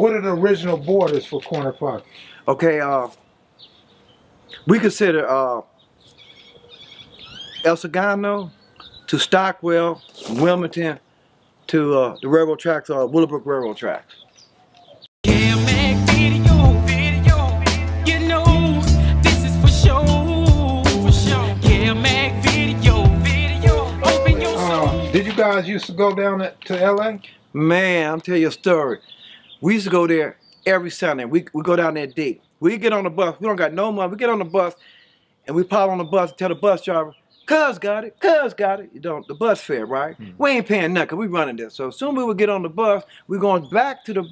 What are the original borders for Corner Pocket? Okay, we consider El Segundo to Stockwell, Wilmington to the railroad tracks or Willowbrook Railroad tracks. Kev Mac video, you know this is for sure. Kev Mac video, open your soul. Did you guys used to go down to LA? Man, I'm telling you a story. We used to go there every Sunday. We go down there deep. We get on the bus. We don't got no money. We get on the bus and we pile on the bus and tell the bus driver, cuz got it. You know, the bus fare, right? We ain't paying nothing. We running this. So soon we would get on the bus. We going back to the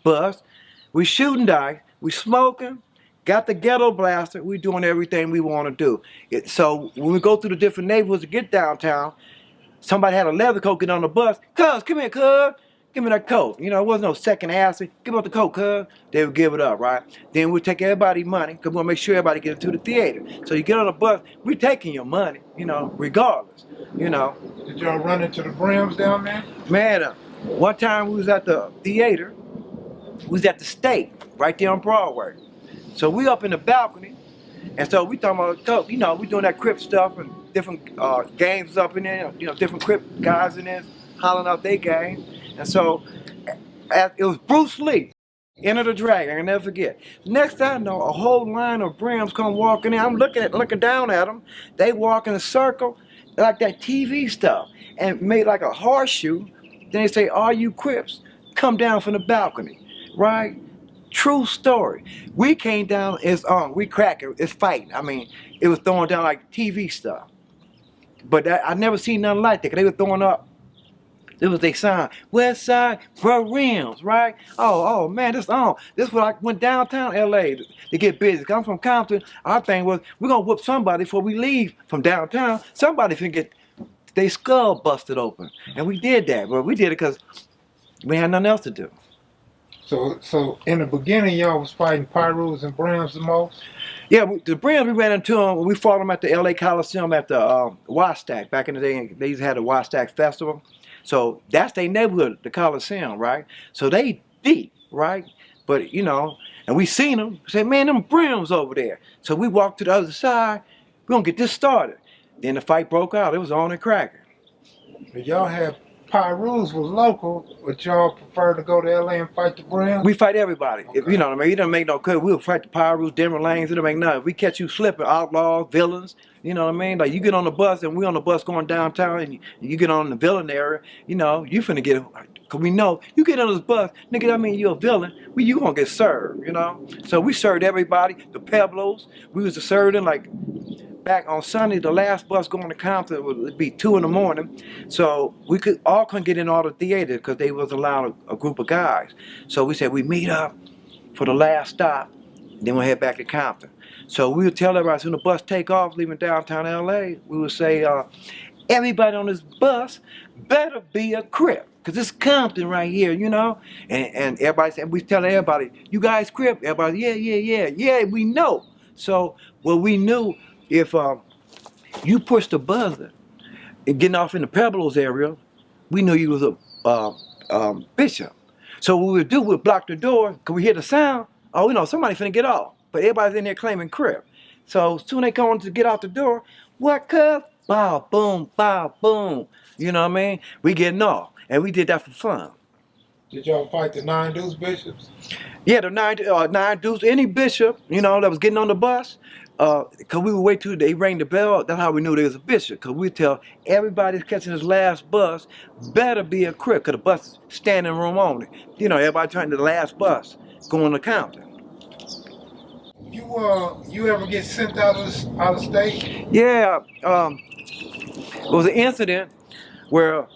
bus. We shooting dice. We smoking. Got the ghetto blaster. We doing everything we want to do. So when we go through the different neighborhoods to get downtown, somebody had a leather coat get on the bus. Cuz, come here, cuz. Give me that coat. You know, it wasn't no second acid. Give up the coat, cuz. They would give it up, right? Then we take everybody's money because we want to make sure everybody gets to the theater. So you get on the bus, we taking your money, you know, regardless, you know. Did y'all run into the brims down there? Man, one time we was at the theater. We was at the State, right there on Broadway. So we up in the balcony, and so we talking about, you know, we doing that Crip stuff and different games up in there, you know, different Crip guys in there hollering out their game. And so it was Bruce Lee, Enter the Dragon, I can never forget. Next thing I know, a whole line of brims come walking in. I'm looking down at them. They walk in a circle like that TV stuff and made like a horseshoe. Then they say, "Are you Crips?" Come down from the balcony, right? True story. We came down, it's on, we cracking, it's fighting. I mean, it was throwing down like TV stuff. But I never seen nothing like that, 'cause they were throwing up. It was their sign, West Side Rims, right? Oh man, this on. This was I went downtown LA to get busy. I'm from Compton. Our thing was we're gonna whoop somebody before we leave from downtown. Somebody finna get their skull busted open, and we did that. But we did it because we had nothing else to do. So in the beginning, y'all was fighting Pirus and brims the most? Yeah, the brims we ran into them when we fought them at the LA Coliseum at the Wastack. Back in the day, they used to have the Wastack Festival. So that's their neighborhood, the Coliseum, right? So they deep, right? But, you know, and we seen them, say, man, them brims over there. So we walked to the other side, we're gonna get this started. Then the fight broke out, it was on and cracking. But y'all had Pirus was local, but y'all prefer to go to LA and fight the brims? We fight everybody. Okay. If, you know what I mean? It doesn't make no cut. We'll fight the Pirus, Denver Lanes, it don't make nothing. If we catch you slipping, outlaws, villains, you know what I mean? Like you get on the bus and we on the bus going downtown and you get on the villain area, you know, you finna get, cause we know, you get on this bus, nigga, that mean you're a villain, you gonna get served, you know? So we served everybody, the Pueblos, we was serving like, back on Sunday, the last bus going to Compton would be 2 in the morning. So we couldn't get in all the theater because they was allowed a group of guys. So we said we meet up for the last stop, then we'll head back to Compton. So we would tell everybody as soon as the bus take off, leaving downtown LA, we would say, everybody on this bus better be a Crip, because it's Compton right here, you know? And everybody said, we tell everybody, you guys Crip? Everybody, yeah, we know. So what we knew, if you pushed the buzzer and getting off in the Pueblos area, we knew you was a bishop. So what we would do, we'd block the door, because we hear the sound, oh, we know somebody finna get off. But everybody's in there claiming Crip. So soon they come to get out the door, what cuz? Bow, boom, bow, boom. You know what I mean? We getting off. And we did that for fun. Did y'all fight the 9 Deuce bishops? Yeah, the nine Deuce, any bishop, you know, that was getting on the bus, because we would wait till they rang the bell. That's how we knew there was a bishop, because we tell everybody that's catching this last bus better be a Crip, because the bus is standing room only. You know, everybody trying to the last bus going to Compton. You ever get sent out of state? Yeah, it was an incident where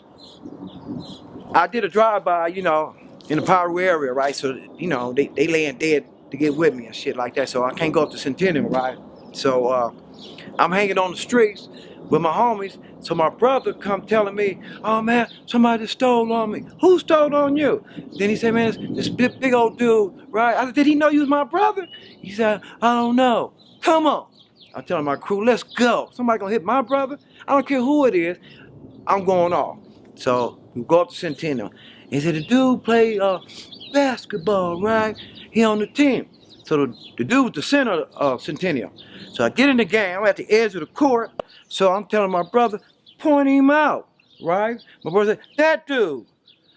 I did a drive-by, you know, in the Piru area, right? So, you know, they laying dead to get with me and shit like that. So I can't go up to Centennial, right? So I'm hanging on the streets with my homies. So my brother come telling me, oh man, somebody stole on me. Who stole on you? Then he said, man, this big old dude, right? I said, did he know you was my brother? He said, I don't know. Come on. I'm telling my crew, let's go. Somebody gonna hit my brother? I don't care who it is. I'm going off. So we go up to Centennial. He said, the dude played basketball, right? He on the team. So the dude was the center of Centennial. So I get in the game, I'm at the edge of the court. So I'm telling my brother, point him out, right? My brother said, that dude.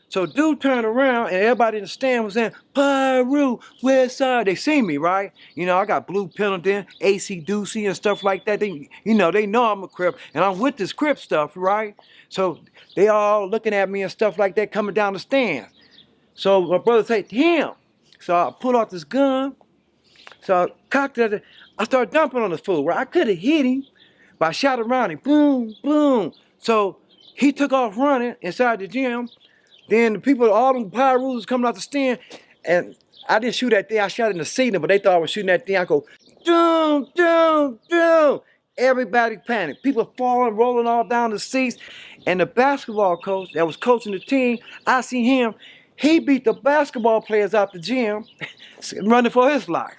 So dude turned around and everybody in the stand was saying, Piru, west side. They see me, right? You know, I got blue Pendleton, AC Doocy and stuff like that. They, you know I'm a Crip and I'm with this Crip stuff, right? So they all looking at me and stuff like that coming down the stand. So my brother said, him. So I pulled out this gun. So I cocked it. I started dumping on the fool, right? I could have hit him, but I shot around him. Boom, boom. So he took off running inside the gym. Then the people, all them Pirus was coming out the stand, and I didn't shoot that thing. I shot in the ceiling, but they thought I was shooting that thing. I go, doom, doom, doom. Everybody panicked. People falling, rolling all down the seats. And the basketball coach that was coaching the team, I see him. He beat the basketball players out the gym, running for his life.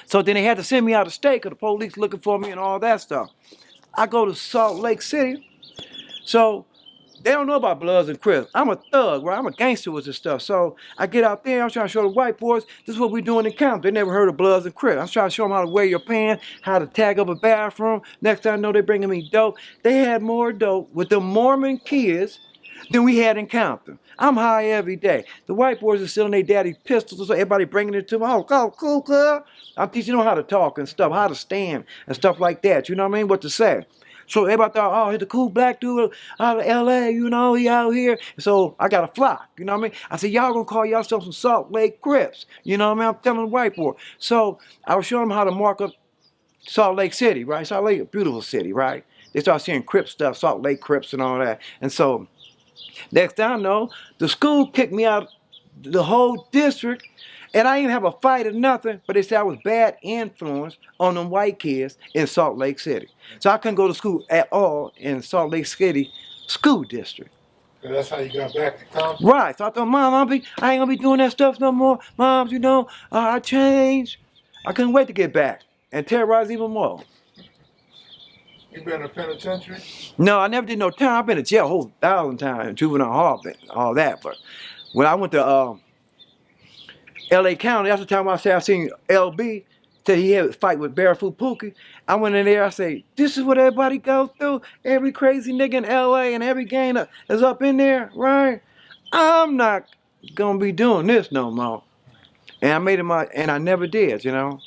So then they had to send me out of state because the police looking for me and all that stuff. I go to Salt Lake City. So they don't know about Bloods and Crips. I'm a thug, right? I'm a gangster with this stuff. So I get out there, I'm trying to show the white boys, this is what we doing in Compton. They never heard of Bloods and Crips. I'm trying to show them how to wear your pants, how to tag up a bathroom. Next time I know they bringing me dope. They had more dope with the Mormon kids than we had in Compton. I'm high every day. The white boys are stealing their daddy's pistols, so everybody bringing it to them. Oh, cool, cuz. I'm teaching them how to talk and stuff, how to stand and stuff like that. You know what I mean? What to say. So everybody thought, oh, he's the cool black dude out of LA, you know, he out here. So I got a flock, you know what I mean? I said, y'all gonna call yourself some Salt Lake Crips. You know what I mean? I'm telling the white boy. So I was showing them how to mark up Salt Lake City, right? Salt Lake, a beautiful city, right? They start seeing Crip stuff, Salt Lake Crips and all that. And so next thing I know, the school kicked me out the whole district. And I didn't have a fight or nothing, but they said I was bad influence on them white kids in Salt Lake City. So I couldn't go to school at all in Salt Lake City school district. So that's how you got back to Compton? Right. So I thought, Mom, I ain't gonna be doing that stuff no more. Mom, you know, I changed. I couldn't wait to get back and terrorize even more. You been in a penitentiary? No, I never did no time. I've been to jail a whole 1,000 times, juvenile hall, all that. But when I went to LA County, that's the time I said I seen LB till he had a fight with Barefoot Pookie. I went in there, I say, this is what everybody goes through. Every crazy nigga in LA and every gang that's up in there, right? I'm not gonna be doing this no more. And I made it and I never did, you know?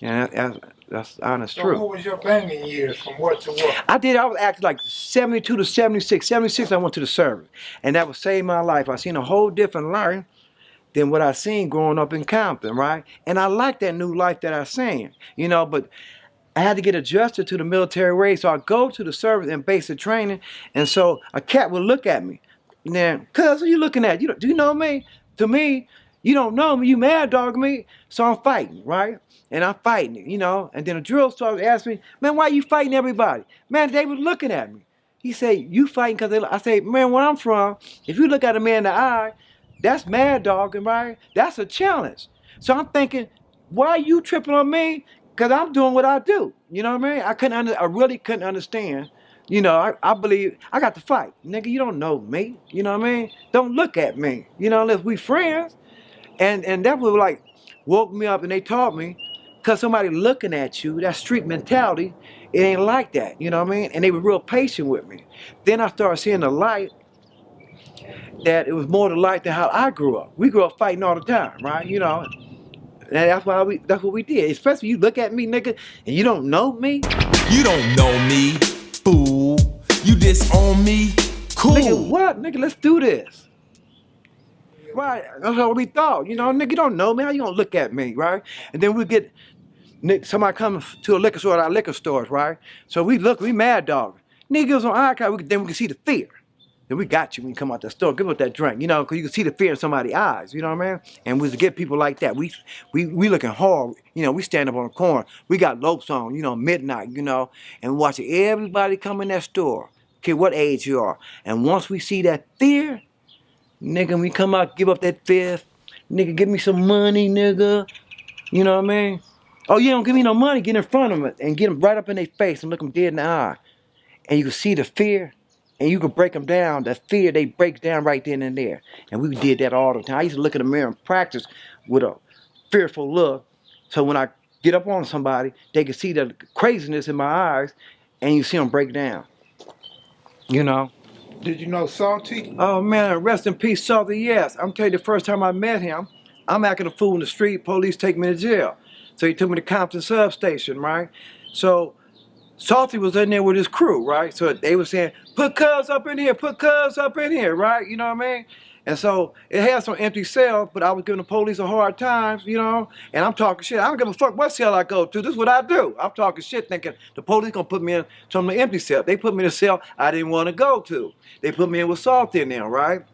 And that's honest truth. So what was your banging years, from what to what? I was acting like 72 to 76. 76, I went to the service. And that would save my life. I seen a whole different life than what I seen growing up in Compton, right? And I like that new life that I seen, you know, but I had to get adjusted to the military way. So I go to the service and basic training, and so a cat would look at me. Now, cuz, what you looking at? Do you know me? To me, you don't know me, you mad dog me. So I'm fighting, right? And I'm fighting, you know, and then a drill sergeant asked me, man, why you fighting everybody? Man, they was looking at me. He said, you fighting because I say, man, where I'm from, if you look at a man in the eye, that's mad dogging, right? That's a challenge. So I'm thinking, why are you tripping on me? Because I'm doing what I do. You know what I mean? I really couldn't understand. You know, I believe I got to fight. Nigga, you don't know me. You know what I mean? Don't look at me. You know, unless we friends. And that was like, woke me up and they taught me, because somebody looking at you, that street mentality, it ain't like that. You know what I mean? And they were real patient with me. Then I started seeing the light, that it was more the light than how I grew up. We grew up fighting all the time, right? You know, and that's what we did. Especially you look at me, nigga, and you don't know me. You don't know me, fool. You disown me, cool. Nigga, what? Nigga, let's do this. Right, that's what we thought. You know, nigga, you don't know me. How you gonna look at me, right? And then we get somebody comes to a liquor store at our liquor stores, right? So we mad dog. Niggas on eye contact, then we can see the fear. Then we got you when you come out the store. Give us that drink, you know, because you can see the fear in somebody's eyes, you know what I mean? And we get people like that. We looking hard, you know, we stand up on the corner. We got lopes on, you know, midnight, you know, and watching everybody come in that store, care what age you are. And once we see that fear, nigga, we come out, give up that fifth. Nigga, give me some money, nigga. You know what I mean? Oh, you don't give me no money, get in front of them and get them right up in their face and look them dead in the eye. And you can see the fear and you can break them down. The fear, they break down right then and there. And we did that all the time. I used to look in the mirror and practice with a fearful look. So when I get up on somebody, they can see the craziness in my eyes, and you see them break down. You know? Did you know Salty? Oh man, rest in peace, Salty. Yes, I'm telling you, the first time I met him, I'm acting a fool in the street. Police take me to jail. So he took me to Compton substation, right? So Salty was in there with his crew, right? So they were saying, put Cuz up in here, put Cuz up in here, right? You know what I mean? And so it had some empty cell, but I was giving the police a hard time, you know? And I'm talking shit. I don't give a fuck what cell I go to. This is what I do. I'm talking shit thinking the police gonna put me in some of the empty cell. They put me in a cell I didn't want to go to. They put me in with Salty in there, right?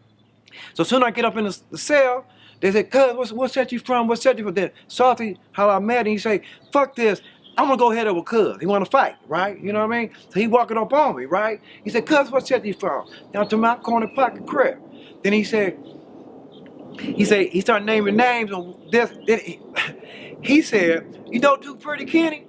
So soon I get up in the cell, they say, Cuz, what set you from? What set you from? Then Salty, how I met him, he say, fuck this. I'm gonna go head over Cuz. He wanna fight, right? You know what I mean? So he walking up on me, right? He said, Cuz, what set you from? Down to my corner Poccet Crip. Then he started naming names on this. Then he said, you know Too Pretty Kenney?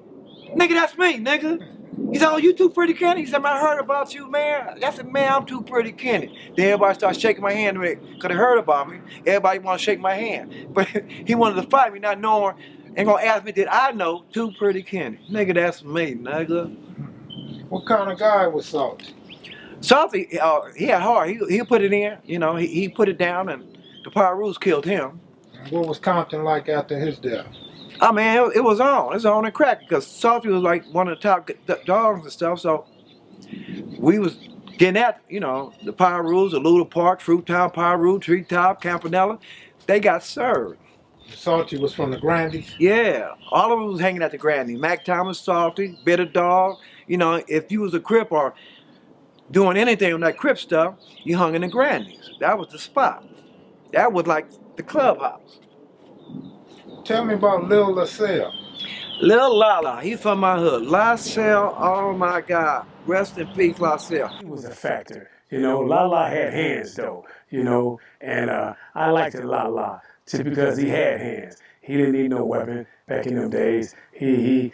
Nigga, that's me, nigga. He said, oh, you Too Pretty Kenney? He said, man, I heard about you, man. I said, man, I'm Too Pretty Kenney. Then everybody started shaking my hand because they heard about me. Everybody want to shake my hand. But he wanted to fight me, not knowing, and gonna ask me, did I know Too Pretty Kenney? Nigga, that's me, nigga. What kind of guy was Salty? Salty, he had heart. He put it in, you know, he put it down, and the Piru's killed him. What was Compton like after his death? I mean, it was on. It's on and crack because Salty was like one of the top dogs and stuff. So we was getting at, you know, the Pirus, the Lula Park, Fruit Town, Piru, Treetop, Campanella. They got served. Salty was from the Grandies? Yeah, all of them was hanging at the Grandy. Mac Thomas, Salty, Bitter Dog. You know, if you was a Crip or doing anything on that Crip stuff, you hung in the Grandies. That was the spot. That was like the clubhouse. Tell me about Lil Lasalle. Lil LaLa, he's from my hood. LaSalle, oh my God. Rest in peace, LaSalle. He was a factor. You know, LaLa had hands though, you know, and I liked it LaLa just because he had hands. He didn't need no weapon back in them days. He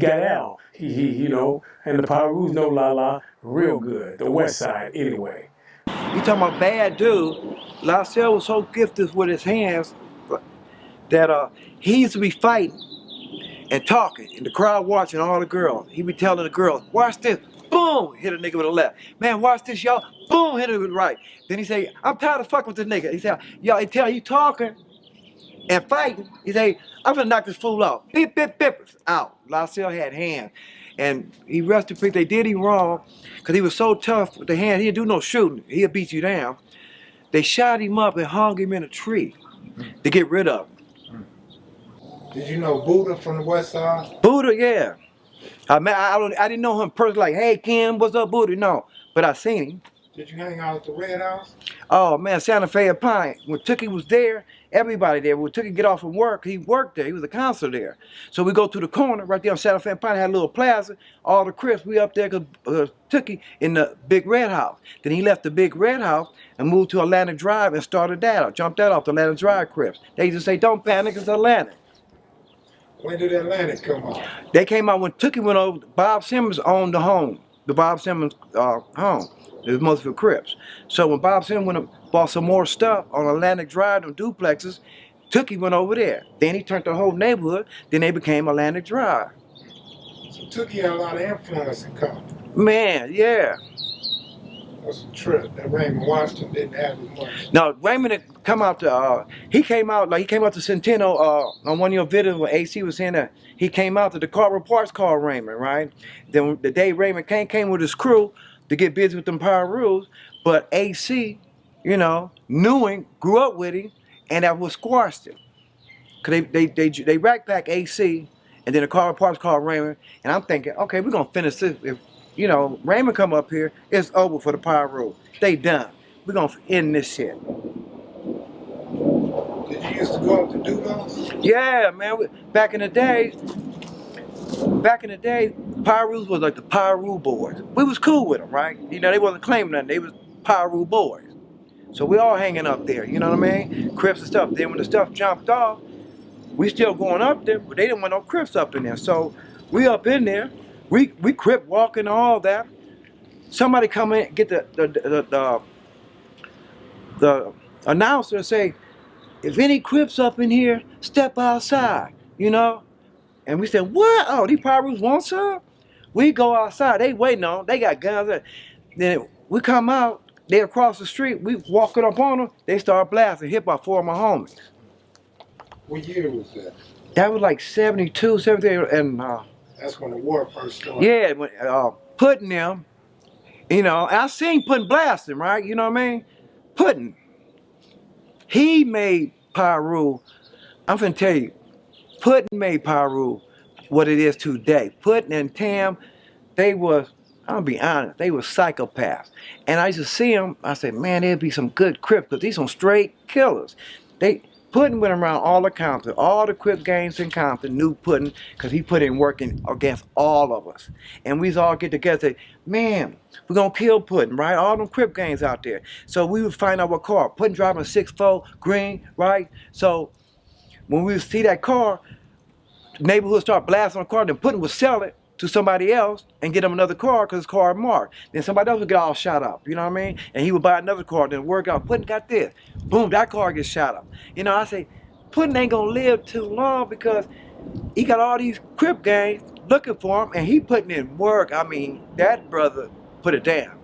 got out. He you know, and the Pirus know LaLa real good. The West Side anyway. You talking about bad dude? LaSalle was so gifted with his hands that he used to be fighting and talking, and the crowd watching all the girls. He be telling the girls, watch this, boom, hit a nigga with the left. Man, watch this, y'all, boom, hit it with the right. Then he say, I'm tired of fucking with this nigga. He say, y'all, he tell you talking and fighting. He say, I'm gonna knock this fool out. Bip, bip, bip, out. LaSalle had hands. And he rested peace. They did him wrong because he was so tough with the hand. He didn't do no shooting. He'll beat you down. They shot him up and hung him in a tree to get rid of him. Did you know Buddha from the West Side? Buddha, yeah. I didn't know him personally, like, hey, Kim, what's up, Buddha? No, but I seen him. Did you hang out at the Red House? Oh, man, Santa Fe and Pine. When Tookie was there, everybody there. When Tookie get off from work, he worked there. He was a counselor there. So we go to the corner right there on Santa Fe and Pine, had a little plaza. All the Crips, we up there because Tookie in the Big Red House. Then he left the Big Red House and moved to Atlantic Drive and started that out. Jumped that off the Atlantic Drive Crips. They used to say, don't panic, it's Atlantic. When did Atlantic come out? They came out when Tookie went over. Bob Simmons owned the home, the Bob Simmons home. It was mostly for Crips. So when Bob Simmons went and bought some more stuff on Atlantic Drive, them duplexes, Tookie went over there. Then he turned the whole neighborhood. Then they became Atlantic Drive. So Tookie had a lot of influence in Compton. Man, yeah. That's a trip. That Raymond Washington didn't have as much. Now Raymond had come out to he came out to Centennial on one of your videos where AC was saying that he came out to the car reports called Raymond, right? Then the day Raymond came with his crew to get busy with them Pirus, but AC, you know, knew him, grew up with him, and that was squashed him. Cause they racked back AC, and then the car reports called Raymond, and I'm thinking, okay, we're gonna finish this. If you know, Raymond come up here, it's over for the Piru. They done. We're gonna end this shit. Did you used to go up to do those? Yeah, man. Back in the day, Pirus was like the Piru boys. We was cool with them, right? You know, they wasn't claiming nothing. They was Piru boys. So we all hanging up there, you know what I mean? Crips and stuff. Then when the stuff jumped off, we still going up there, but they didn't want no Crips up in there. So we up in there. We Crip walking all that. somebody come in, get the announcer and say, if any Crips up in here, step outside, you know? And we said, what? Oh, these Pirus want some? We go outside, they waiting on, they got guns. Then we come out, they across the street, we walking up on them, they start blasting, hit by 4 of my homies. What year was that? That was like 72, 78, and That's when the war first started. yeah, when, Puddin' them, you know, I seen Puddin' blasting, right? You know what I mean? Puddin'. He made Piru, I'm finna tell you, Puddin' made Piru what it is today. Puddin' and Tam, they was, I'm gonna be honest, they were psychopaths. And I used to see them, I said, man, there'd be some good Crips, because these some straight killers. Puddin' went around all the Compton, all the Crip gangs in Compton knew Puddin', because he put in working against all of us. And we all get together and say, man, we're gonna kill Puddin', right? All them Crip gangs out there. So we would find out what car. Puddin' driving a 6'4", green, right? So when we would see that car, the neighborhood start blasting on the car, then Puddin' would sell it to somebody else and get him another car because his car marked. Then somebody else would get all shot up, you know what I mean? And he would buy another car, then work out, Puddin' got this. Boom, that car gets shot up. You know, I say, Puddin' ain't gonna live too long because he got all these Crip gangs looking for him and he putting in work. I mean, that brother put it down.